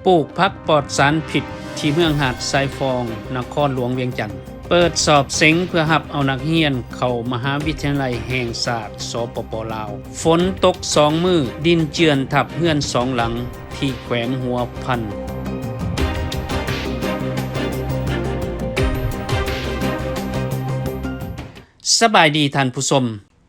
ปลูกพักปลอดสารพิษที่เมืองหาดทรายฟองนครหลวงเวียงจันทน์เปิดสอบเส็งเพื่อรับเอานักเรียนเข้ามหาวิทยาลัยแห่งศาสตร์สปป.ลาวฝนตก2มื้อดินเจือนทับเรือน2หลังที่แขวงหัวพันสบายดีท่านผู้ชม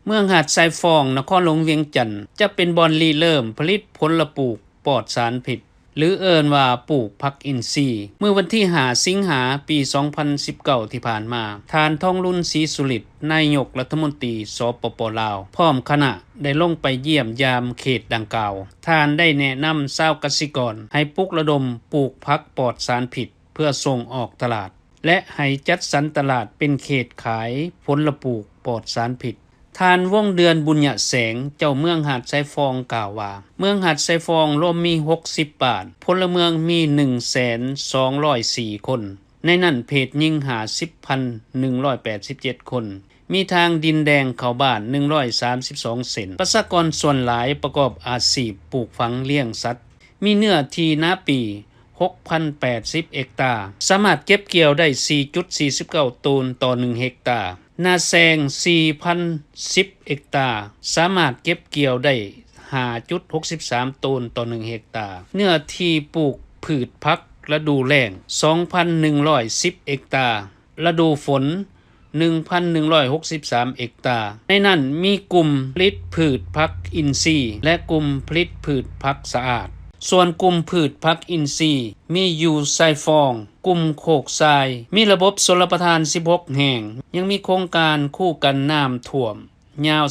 เมืองหาดทรายฟองนครหลวงเวียงจันทน์จะเป็นบ่อนริเริ่มผลิตผลปลูกปลอดสารพิษหรือเอิ้นว่าปลูกผักอินทรีย์เมื่อวันที่5สิงหาปี 2019 ที่ผ่านมาท่านทองรุ่นศรีสุฤทธิ์นายกรัฐมนตรีสปป.ลาวพร้อมคณะได้ลงไปเยี่ยมยามเขตดังกล่าวท่านได้แนะนำชาวกสิกรให้ปลุกระดมปลูกผักปลอดสารพิษเพื่อส่งออกตลาดและให้จัดสรรตลาดเป็นเขตขายผลปลูกปลอดสารพิษท่านวงเดือนบุญญะแสงเจ้าเมืองหาดทรายฟองกล่าวว่าเมืองหาดทรายฟองรวมมี60บ้านพลเมืองมี 1,204 คนในนั้นเพศหญิง50,187 คนมีทางดินแดงเข้าบ้าน132เซนประชากรส่วนหลายประกอบอาชีพปลูกฝังเลี้ยงสัตว์มีเนื้อที่นาปี6,080 เฮกตาร์สามารถเก็บเกี่ยวได้ 4.49 ตันต่อ1เฮกตาร์นาแซง 4,010 เฮกตาร์สามารถเก็บเกี่ยวได้ 5.63 ตันต่อ1เฮกตาร์เนื้อที่ปลูกพืชผักฤดูแล้ง 2,110 เฮกตาร์ฤดูฝน 1,163 เฮกตาร์ในนั้นมีกลุ่มผลิตพืชผักอินทรีย์และกลุ่มผลิตพืชผักสะอาดส่วนกลุ่มพืชผักอินทรีย์มีอยู่ทรายฟองกลุ่มโคกทรายมีระบบชลประทาน16แห่งยังมีโครงการคู่กันน้ำท่วมยาว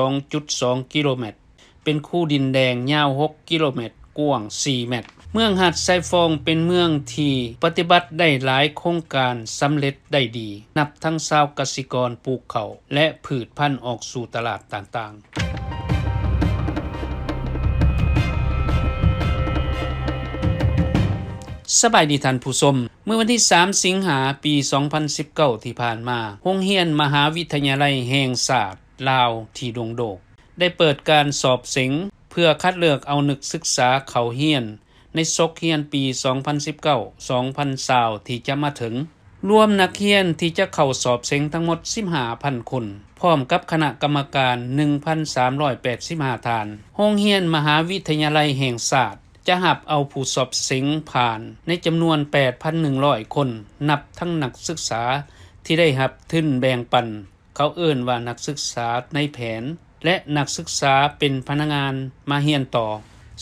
32.2 กิโลเมตรเป็นคู่ดินแดงยาว 6 กิโลเมตรกว้าง 4 เมตรเมืองหาดทรายฟองเป็นเมืองที่ปฏิบัติได้หลายโครงการสำเร็จได้ดีนับทั้งชาวกสิกรปลูกข้าวและพืชพันธุ์ออกสู่ตลาดต่างๆสบายดีท่านผู้ชมเมื่อวันที่3สิงหาปี 2019 ที่ผ่านมาโรงเรียนมหาวิทยาลัยแห่งศาสตร์ลาวที่ดงโดกได้เปิดการสอบเส็งเพื่อคัดเลือกเอานักศึกษาเข้าเรียนในศกเรียนปี 2019-2020 ที่จะมาถึงรวมนักเรียนที่จะเข้าสอบเส็งทั้งหมด 15,000 คนพร้อมกับคณะกรรมการ 1,385 ท่านโรงเรียนมหาวิทยาลัยแห่งศาสตร์จะหับเอาผู้สอบเส็งผ่านในจำนวน 8,100 คนนับทั้งนักศึกษาที่ได้รับทุนแบ่งปันเขาเอิ้นว่านักศึกษาในแผนและนักศึกษาเป็นพนักงานมาเรียนต่อ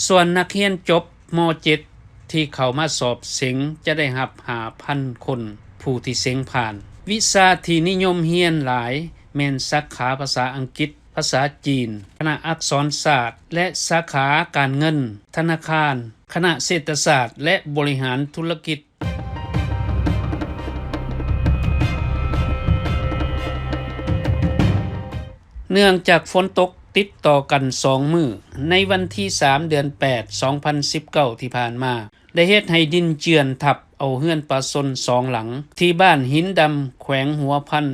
ส่วนนักเรียนจบม.7 ที่เข้ามาสอบเส็งจะได้รับ 5,000 คนผู้ที่เส็งผ่านวิชาที่นิยมเรียนหลายแม่นสาขาภาษาอังกฤษภาษาจีนคณะอักษรศาสตร์และสาขาการเงินธนาคารคณะเศรษฐศาสตร์และบริหารธุรกิจเนื่องจากฝนตกติดต่อกัน2มื้อในวันที่3เดือน8 2019 ที่ผ่านมาได้เฮ็ดให้ดินเจือนทับเอาเรือนประชาชน2หลังที่บ้านหินดำแขวงหัวพัน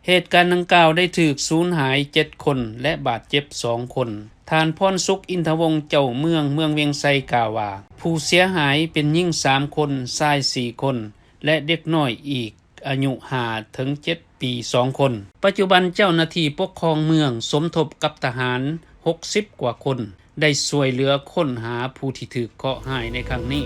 เหตุการณ์ดังกล่าวได้ถูกสูญหาย7คนและบาดเจ็บ2คนท่านพรสุขอินทวงศ์เจ้าเมืองเวียงไสกล่าวว่าผู้เสียหายเป็นหญิง3คนชาย4คนและเด็กน้อยอีกอายุ5ถึง7ปี2คนปัจจุบันเจ้าหน้าที่ปกครองเมืองสมทบกับทหาร60กว่าคนได้ช่วยเหลือค้นหาผู้ที่ถูกเคราะห์ร้ายในครั้งนี้